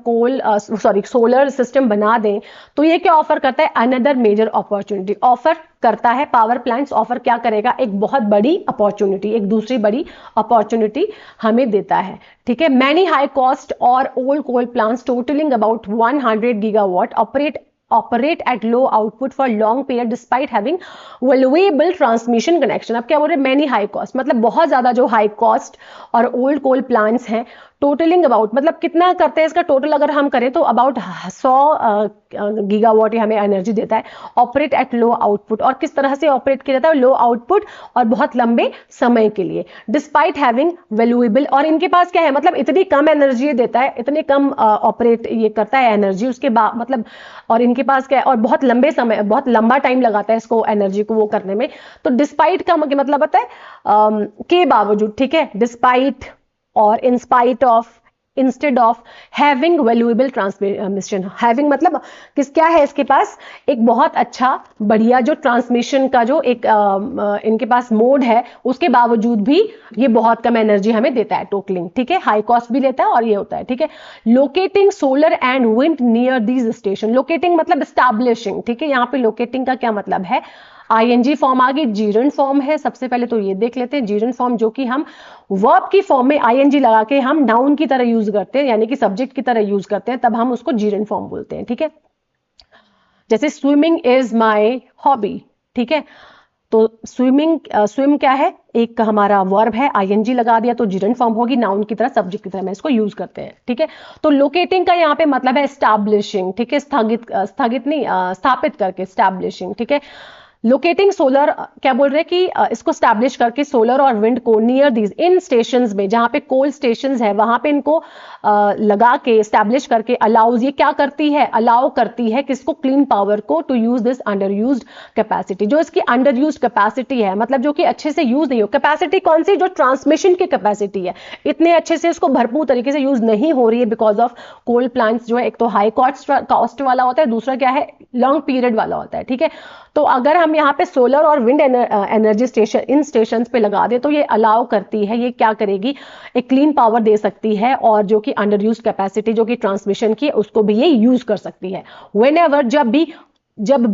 सोलर सिस्टम बना दें, तो ये क्या ऑफर करता है, अनदर मेजर अपॉर्चुनिटी ऑफर करता है। पावर प्लांट्स ऑफर क्या करेगा, एक बहुत बड़ी अपॉर्चुनिटी, एक दूसरी बड़ी अपॉर्चुनिटी हमें देता है। ठीक है, मैनी हाई कॉस्ट और old coal plants totalling about 100 gigawatt operate at low output for long period despite having valuable transmission connection। अब क्या बोल रहे हैं, मैनी हाई कॉस्ट मतलब बहुत ज्यादा जो हाई कॉस्ट और ओल्ड कोल प्लांट्स हैं, टोटलिंग अबाउट मतलब कितना करते हैं इसका टोटल अगर हम करें तो अबाउट 100 गीगावाट ये हमें एनर्जी देता है। ऑपरेट एट लो आउटपुट, और किस तरह से ऑपरेट किया जाता है, लो आउटपुट और बहुत लंबे समय के लिए, डिस्पाइट हैविंग वैल्यूएबल, और इनके पास क्या है मतलब इतनी कम एनर्जी देता है, इतने कम ऑपरेट ये करता है एनर्जी, उसके बाद मतलब और इनके पास क्या है और बहुत लंबे समय बहुत लंबा टाइम लगाता है इसको एनर्जी को वो करने में। तो डिस्पाइट का मतलब होता है के बावजूद, ठीक है, डिस्पाइट और in spite of, instead of, having valuable transmission, having मतलब क्या है इसके पास एक बहुत अच्छा बढ़िया जो ट्रांसमिशन का जो एक इनके पास मोड है, उसके बावजूद भी ये बहुत कम एनर्जी हमें देता है टोटलिंग, ठीक है, हाई कॉस्ट भी लेता है और ये होता है, ठीक है। Locating solar and wind near these station, locating मतलब स्टैब्लिशिंग, ठीक है, यहाँ पे लोकेटिंग का क्या मतलब है, आईएनजी फॉर्म आ गई, जीरन फॉर्म है, सबसे पहले तो ये देख लेते हैं जीरन फॉर्म, जो कि हम वर्ब की फॉर्म में आईएनजी लगा के हम नाउन की तरह यूज करते हैं, यानी कि सब्जेक्ट की तरह यूज करते हैं, तब हम उसको जीरन फॉर्म बोलते हैं, ठीक है। जैसे स्विमिंग इज माई हॉबी, ठीक है, तो स्विम क्या है, एक हमारा वर्ब है, आईएनजी लगा दिया तो जीरन फॉर्म होगी, नाउन की तरह सब्जेक्ट की तरह मैं इसको यूज करते हैं, ठीक है। तो लोकेटिंग का यहाँ पे मतलब है एस्टैब्लिशिंग, ठीक है, स्थगित नहीं स्थापित करके, एस्टैब्लिशिंग, ठीक है। लोकेटिंग सोलर क्या बोल रहे हैं कि इसको स्टैब्लिश करके सोलर और विंड को नियर दीज इन स्टेशंस में, जहां पे कोल स्टेशंस है वहां पे इनको लगा के स्टैब्लिश करके अलाउज, ये क्या करती है, अलाउ करती है किसको, क्लीन पावर को, to use this under used capacity, जो इसकी अंडर यूज्ड कैपेसिटी है, मतलब जो कि अच्छे से यूज नहीं हो, कैपेसिटी कौन सी, जो ट्रांसमिशन की कैपेसिटी है, इतने अच्छे से इसको भरपूर तरीके से यूज नहीं हो रही है बिकॉज ऑफ कोल प्लांट्स जो है एक तो हाई कॉस्ट वाला होता है, दूसरा क्या है लॉन्ग पीरियड वाला होता है, ठीक है। तो अगर हम यहाँ पे सोलर और विंड एनर्जी स्टेशन इन स्टेशन पे लगा दे तो ये अलाउ करती है, ये क्या करेगी, एक क्लीन पावर दे सकती है, और जो कि अंडर यूज कैपेसिटी जो कि ट्रांसमिशन की उसको भी ये यूज कर सकती है। व्हेनेवर जब भी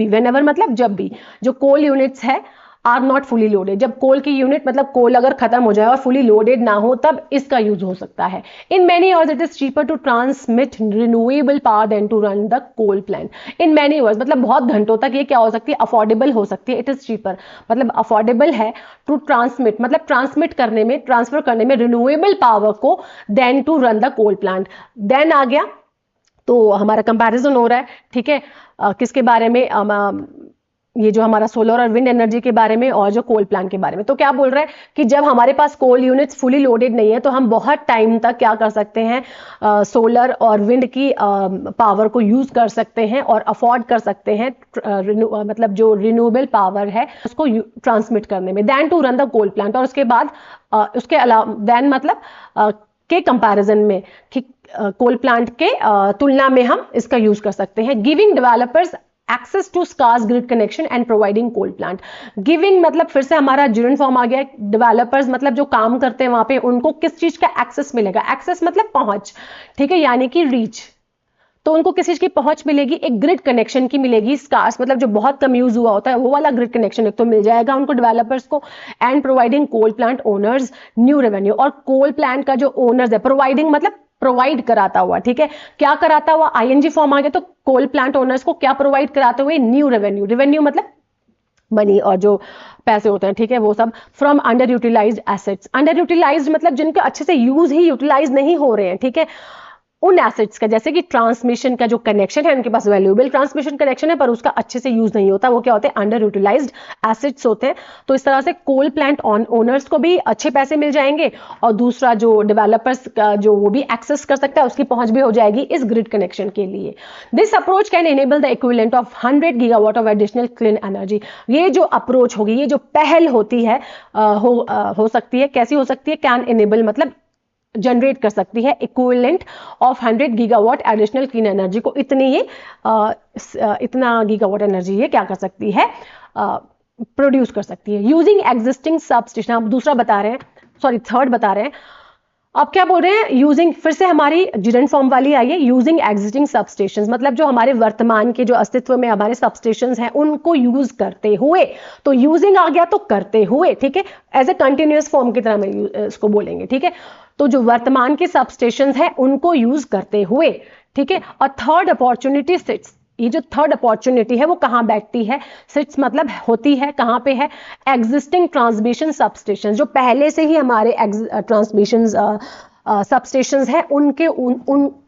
व्हेनेवर मतलब जब भी जो कोल यूनिट्स है आर नॉट फुली लोडेड, जब कोल की यूनिट मतलब कोल अगर खत्म हो जाए और फुली लोडेड ना हो तब इसका यूज हो सकता है। In many hours it is cheaper to transmit renewable power than to run the coal plant. In many hours मतलब बहुत घंटों तक ये क्या हो सकती है, अफोर्डेबल हो सकती है, इट इज चीपर मतलब अफोर्डेबल है, टू ट्रांसमिट मतलब ट्रांसमिट करने में, ट्रांसफर करने में रिन्यूएबल पावर को, then to run the coal plant. Then आ गया तो हमारा कंपैरिजन हो रहा है, ठीक है, किसके बारे में, ये जो हमारा सोलर और विंड एनर्जी के बारे में और जो कोल प्लांट के बारे में। तो क्या बोल रहा है कि जब हमारे पास कोल यूनिट्स फुली लोडेड नहीं है तो हम बहुत टाइम तक क्या कर सकते हैं, सोलर और विंड की पावर को यूज कर सकते हैं और अफोर्ड कर सकते हैं, मतलब जो रिन्यूएबल पावर है उसको ट्रांसमिट करने में, than to run the coal plant, और उसके बाद उसके अलावा देन मतलब के कंपैरिजन में कि कोल प्लांट के तुलना में हम इसका यूज कर सकते हैं। Giving developers access to scarce grid connection and providing coal plant. Giving मतलब फिर से हमारा जिरन फॉर्म आ गया, डेवलपर्स मतलब जो काम करते हैं वहां पे उनको किस चीज का एक्सेस मिलेगा, एक्सेस मतलब पहुंच, ठीक है, यानी कि रीच, तो उनको किस चीज की पहुंच मिलेगी, एक ग्रिड कनेक्शन की मिलेगी, स्कार्स मतलब जो बहुत कम यूज हुआ होता है वो वाला ग्रिड कनेक्शन एक तो मिल जाएगा उनको डेवलपर्स को, and providing coal plant owners new revenue, और कोल प्लांट का जो ओनर्स है, प्रोवाइडिंग मतलब प्रोवाइड कराता हुआ, ठीक है, क्या कराता हुआ, आईएनजी फॉर्म आ गया, तो कोल प्लांट ओनर्स को क्या प्रोवाइड कराते हुए, न्यू रेवेन्यू, रेवेन्यू मतलब मनी और जो पैसे होते हैं, ठीक है, वो सब, from under utilised assets, under utilised मतलब जिनके अच्छे से यूज ही यूटिलाइज नहीं हो रहे हैं, ठीक है, उन एसेट्स का, जैसे कि ट्रांसमिशन का जो कनेक्शन है उनके पास वैल्यूएबल ट्रांसमिशन कनेक्शन है पर उसका अच्छे से यूज नहीं होता, वो क्या होते हैं, अंडर यूटिलाइज्ड एसेट्स होते हैं। तो इस तरह से कोल प्लांट ओनर्स को भी अच्छे पैसे मिल जाएंगे और दूसरा जो डेवलपर्स का जो वो भी एक्सेस कर सकता है उसकी पहुंच भी हो जाएगी इस ग्रिड कनेक्शन के लिए। This approach can enable the equivalent of 100 gigawatt of additional clean energy. ये जो अप्रोच होगी, ये जो पहल होती है हो सकती है, कैसी हो सकती है, कैन एनेबल मतलब जनरेट कर सकती है equivalent of 100 gigawatt additional clean energy को, इतना गीगावाट एनर्जी ये क्या कर सकती है, प्रोड्यूस कर सकती है। यूजिंग एग्जिस्टिंग सबस्टेशन, आप दूसरा बता रहे हैं, सॉरी थर्ड बता रहे हैं, अब क्या बोल रहे हैं, यूजिंग, फिर से हमारी जिरन फॉर्म वाली आई है, यूजिंग एग्जिस्टिंग सबस्टेशंस मतलब जो हमारे वर्तमान के जो अस्तित्व में हमारे सबस्टेशंस हैं उनको यूज करते हुए, तो यूजिंग आ गया तो करते हुए, ठीक है, एज ए कंटिन्यूअस फॉर्म की तरह में इसको बोलेंगे, ठीक है, तो जो वर्तमान के सबस्टेशंस हैं उनको यूज करते हुए, ठीक है। और थर्ड अपॉर्चुनिटी सिट्स, ये जो थर्ड अपॉर्चुनिटी है वो कहां बैठती है, सिट्स मतलब होती है, कहां पे है, एग्जिस्टिंग ट्रांसमिशन सबस्टेशन, जो पहले से ही हमारे ट्रांसमिशन सबस्टेशंस हैं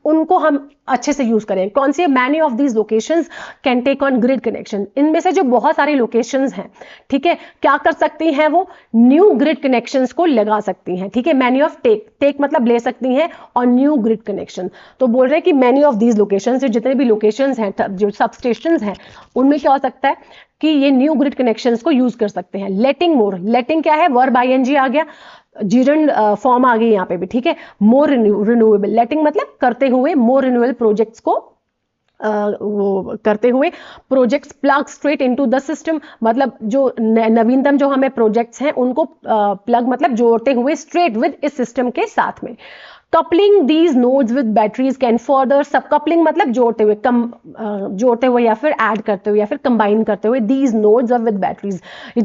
उनको हम अच्छे से यूज करें। कौन सी? Many of these locations can take on grid connection. इनमें से जो बहुत सारी लोकेशंस हैं, ठीक है, क्या कर सकती हैं? वो न्यू ग्रिड कनेक्शंस को लगा सकती हैं, ठीक है। मैनी ऑफ टेक मतलब ले सकती हैं, और न्यू ग्रिड कनेक्शन, तो बोल रहे हैं कि मैनी ऑफ दीज लोकेशंस, जितने भी लोकेशंस हैं, जो सबस्टेशंस हैं, उनमें क्या हो सकता है कि ये न्यू ग्रिड कनेक्शंस को यूज कर सकते हैं। लेटिंग मोर, लेटिंग क्या है? वर्ब आईएनजी आ गया, जीरंड फॉर्म आ गई यहाँ पे भी, ठीक है। मोर रिन्यूएबल, लेटिंग मतलब करते हुए, मोर रिन्यूएबल प्रोजेक्ट्स को वो करते हुए, projects plug straight into the system, मतलब जो नवीनतम जो हमें प्रोजेक्ट्स हैं उनको प्लग मतलब जोड़ते हुए स्ट्रेट विद इस सिस्टम के साथ में। Coupling these nodes with batteries can further, सब कपलिंग मतलब जोड़ते हुए, जोड़ते हुए या फिर ऐड करते हुए या फिर कंबाइन करते हुए, दीज नोड्स विद बैटरीज, ये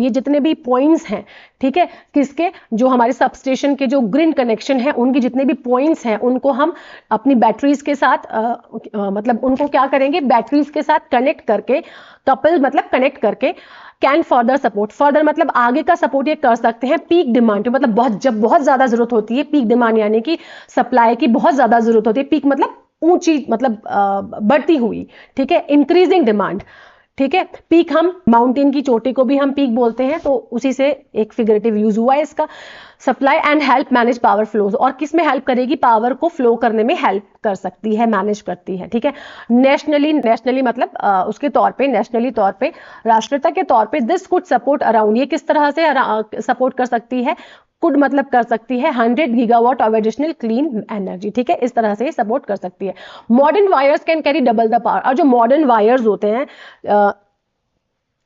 जितने भी पॉइंट्स हैं, ठीक है, किसके? जो हमारे सबस्टेशन के जो ग्रिड कनेक्शन है उनके जितने भी पॉइंट्स हैं उनको हम अपनी बैटरीज के साथ मतलब उनको क्या करेंगे? बैटरीज के साथ कनेक्ट करके, कपल मतलब कनेक्ट करके, कैन फर्दर सपोर्ट, फर्दर मतलब आगे का सपोर्ट ये कर सकते हैं पीक डिमांड, मतलब जब बहुत ज्यादा जरूरत होती है, पीक डिमांड यानी कि सप्लाई की बहुत ज्यादा जरूरत होती है, पीक मतलब ऊंची, मतलब बढ़ती हुई, ठीक है, इंक्रीजिंग डिमांड, ठीक है। पीक हम माउंटेन की चोटी को भी हम पीक बोलते हैं, तो उसी से एक फिगरेटिव यूज हुआ है इसका। Supply and help manage power flows, और किस में हेल्प करेगी? पावर को फ्लो करने में हेल्प कर सकती है, मैनेज करती है, ठीक है। नेशनली मतलब उसके तौर पे, नेशनली तौर पे, राष्ट्रीयता के तौर पे, दिस कुड सपोर्ट अराउंड, ये किस तरह से सपोर्ट कर सकती है? कुड मतलब कर सकती है 100 gigawatt of additional clean energy, ठीक है, इस तरह से सपोर्ट कर सकती है। Modern wires can carry double the power, और जो मॉडर्न वायर्स होते हैं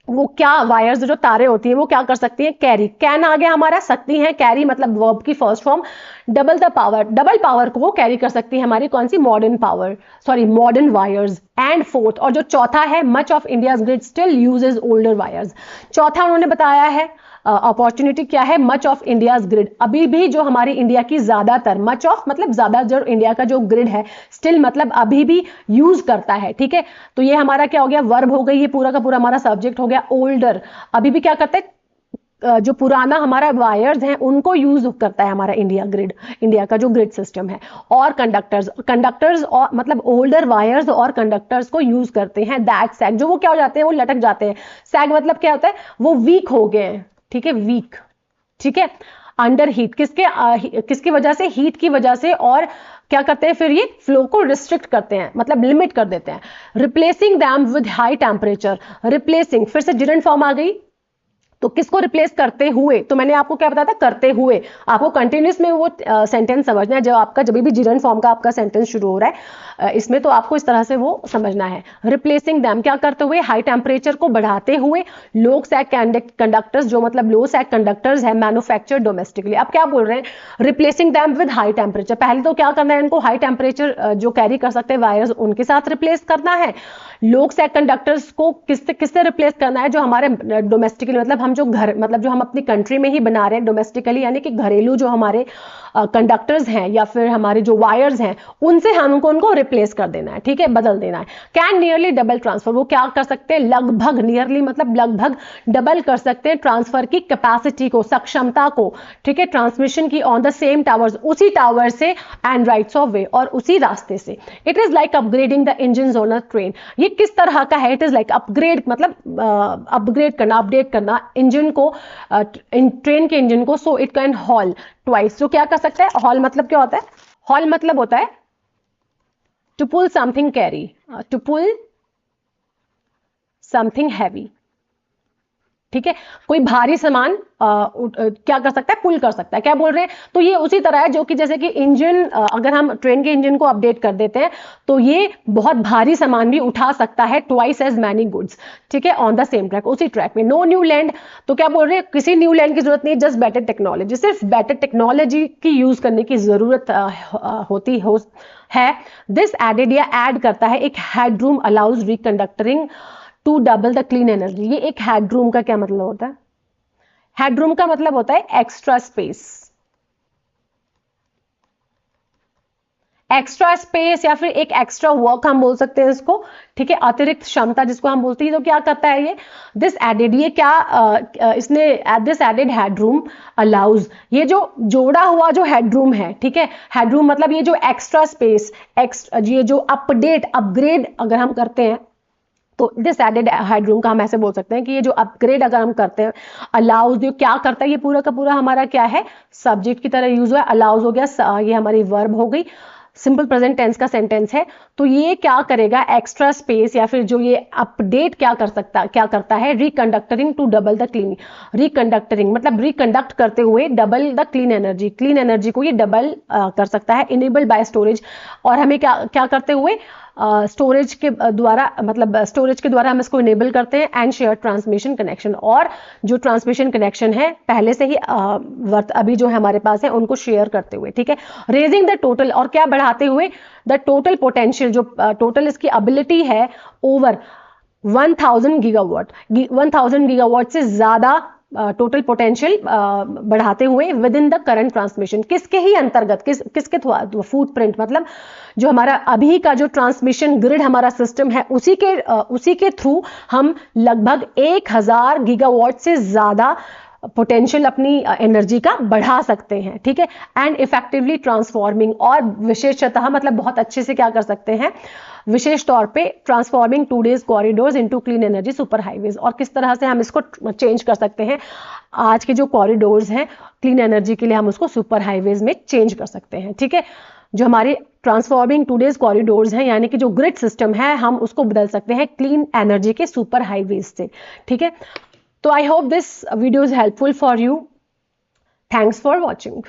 वो क्या, वायर्स जो तारे होती है वो क्या कर सकती है? कैरी, कैन आ गया हमारा, सकती है, कैरी मतलब वर्ब की first form, double the power, double power को वो कैरी कर सकती है हमारी कौन सी? Modern wires. एंड फोर्थ, और जो चौथा है, much of India's grid still uses older wires, चौथा उन्होंने बताया है अपॉर्चुनिटी क्या है? मच ऑफ इंडियाज ग्रिड, अभी भी जो हमारी इंडिया की ज्यादातर, मच ऑफ मतलब ज्यादा, जो इंडिया का जो ग्रिड है, स्टिल मतलब अभी भी यूज करता है, ठीक है। तो ये हमारा क्या हो गया? वर्ब हो गई, ये पूरा का पूरा हमारा सब्जेक्ट हो गया। ओल्डर, अभी भी क्या करते हैं? जो पुराना हमारा वायर्स हैं उनको यूज करता है हमारा इंडिया का जो ग्रिड सिस्टम है। और कंडक्टर्स और मतलब ओल्डर वायर्स और कंडक्टर्स को यूज करते हैं, दैट सैग, जो वो क्या हो जाते हैं? वो लटक जाते हैं। सैग मतलब क्या होता है? वो वीक हो गए हैं, ठीक है, वीक, ठीक है। अंडर हीट, किसकी वजह से? हीट की वजह से। और क्या करते हैं फिर? ये फ्लो को रिस्ट्रिक्ट करते हैं, मतलब लिमिट कर देते हैं। Replacing them with high temperature, replacing फिर से जिरेंट फॉर्म आ गई, तो किसको रिप्लेस करते हुए? तो मैंने आपको क्या बताया था? करते हुए। आपको कंटिन्यूस में वो सेंटेंस समझना है, जब भी जिरेंट फॉर्म का आपका सेंटेंस शुरू हो रहा है इसमें, तो आपको इस तरह से वो समझना है। रिप्लेसिंग दैम क्या करते हुए? हाई टेम्परेचर को बढ़ाते हुए। लो सैग कंडक्टर्स, जो मतलब लो सैग कंडक्टर्स है, मैन्युफैक्चर डोमेस्टिकली। अब क्या बोल रहे हैं? Replacing them with high temperature, पहले तो क्या करना है इनको? हाई टेम्परेचर जो कैरी कर सकते हैं वायर्स, उनके साथ रिप्लेस करना है। लो सैग कंडक्टर्स को किससे रिप्लेस करना है? जो हमारे डोमेस्टिकली, मतलब हम जो घर, मतलब जो हम अपनी कंट्री में ही बना रहे हैं, डोमेस्टिकली यानी कि घरेलू जो हमारे कंडक्टर्स हैं या फिर हमारे जो वायर्स हैं, उनसे हमको उनको रिप्लेस कर देना है, ठीक है, बदल देना है। कैन नियरली डबल ट्रांसफर, वो क्या कर सकते हैं? लगभग, नियरली मतलब लगभग, डबल कर सकते हैं ट्रांसफर की कैपेसिटी को, सक्षमता को, ठीक है, ट्रांसमिशन की, ऑन द सेम टावर्स, उसी टावर से, एंड राइट्स ऑफ वे, और उसी रास्ते से। It is like upgrading the engine on a train, ये किस तरह का है? इट इज लाइक अपग्रेड, मतलब अपग्रेड करना, अपडेट करना इंजन को, ट्रेन के इंजन को, so it can hall twice. जो क्या कर सकता है? हॉल मतलब क्या होता है? हॉल मतलब होता है to pull something carry, to pull something heavy, ठीक है, कोई भारी सामान क्या कर सकता है? पुल कर सकता है। क्या बोल रहे हैं? तो ये उसी तरह है जो कि जैसे कि इंजन, अगर हम ट्रेन के इंजन को अपडेट कर देते हैं तो ये बहुत भारी सामान भी उठा सकता है, ट्वाइस एज मैनी गुड्स, ठीक है, ऑन द सेम ट्रैक, उसी ट्रैक में। नो न्यू लैंड, तो क्या बोल रहे हैं? किसी न्यू लैंड की जरूरत नहीं, जस्ट बेटर टेक्नोलॉजी, सिर्फ बेटर टेक्नोलॉजी की यूज करने की जरूरत होती है। दिस एडेड, या ऐड करता है, एक headroom allows reconducting to double the clean energy. ये एक हेडरूम का क्या मतलब होता है? हेडरूम का मतलब होता है एक्स्ट्रा स्पेस, एक्स्ट्रा स्पेस या फिर एक एक्स्ट्रा वर्क हम बोल सकते हैं इसको, ठीक है, अतिरिक्त क्षमता जिसको हम बोलते हैं। तो क्या करता है ये, दिस एडेड, ये क्या इसने दिस एडेड हेडरूम अलाउज, ये जो जोड़ा हुआ जो हेडरूम है, ठीक है, हेडरूम मतलब ये जो एक्स्ट्रा स्पेस, ये जो अपडेट अपग्रेड अगर हम करते हैं तो दिस एडेड हेडरूम का हम ऐसे बोल सकते हैं कि ये जो अपग्रेड अगर हम करते हैं, अलाउज जो क्या करता है, ये पूरा का पूरा हमारा क्या है, सब्जेक्ट की तरह यूज हुआ है। अलाउज हो गया, ये हमारी वर्ब हो गई, सिंपल प्रेजेंट टेंस का सेंटेंस है। तो ये क्या करेगा, एक्स्ट्रा स्पेस या फिर जो ये अपडेट क्या करता है, रिकंडक्टरिंग टू डबल द क्लीन, रिकंडक्टरिंग मतलब रिकंडक्ट करते हुए double the clean energy, clean energy को ये डबल कर सकता है, इनेबल्ड बाय स्टोरेज। और हमें क्या क्या करते हुए, स्टोरेज के द्वारा, मतलब स्टोरेज के द्वारा हम इसको इनेबल करते हैं। एंड शेयर ट्रांसमिशन कनेक्शन, और जो ट्रांसमिशन कनेक्शन है पहले से ही अभी जो है हमारे पास है उनको शेयर करते हुए, ठीक है। रेजिंग द टोटल, और क्या बढ़ाते हुए, द टोटल पोटेंशियल, जो टोटल इसकी एबिलिटी है ओवर 1000 गीगावाट, 1000 गीगावाट से ज्यादा टोटल पोटेंशियल बढ़ाते हुए with in the current transmission, किसके ही अंतर्गत, किसके फुटप्रिंट, मतलब जो हमारा अभी का जो ट्रांसमिशन ग्रिड हमारा सिस्टम है उसी के थ्रू हम लगभग 1000 गीगावाट से ज्यादा पोटेंशियल अपनी एनर्जी का बढ़ा सकते हैं, ठीक है। एंड इफेक्टिवली ट्रांसफॉर्मिंग, और विशेषतः मतलब बहुत अच्छे से क्या कर सकते हैं, विशेष तौर पे transforming today's corridors into clean energy super highways, और किस तरह से हम इसको चेंज कर सकते हैं, आज के जो कॉरिडोर्स हैं क्लीन एनर्जी के लिए हम उसको सुपर हाईवेज में चेंज कर सकते हैं, ठीक है। जो हमारे ट्रांसफॉर्मिंग टूडेज कॉरिडोर्स हैं, यानी कि जो ग्रिड सिस्टम है, हम उसको बदल सकते हैं क्लीन एनर्जी के सुपर हाईवेज से, ठीक है। So I hope this video is helpful for you. Thanks for watching.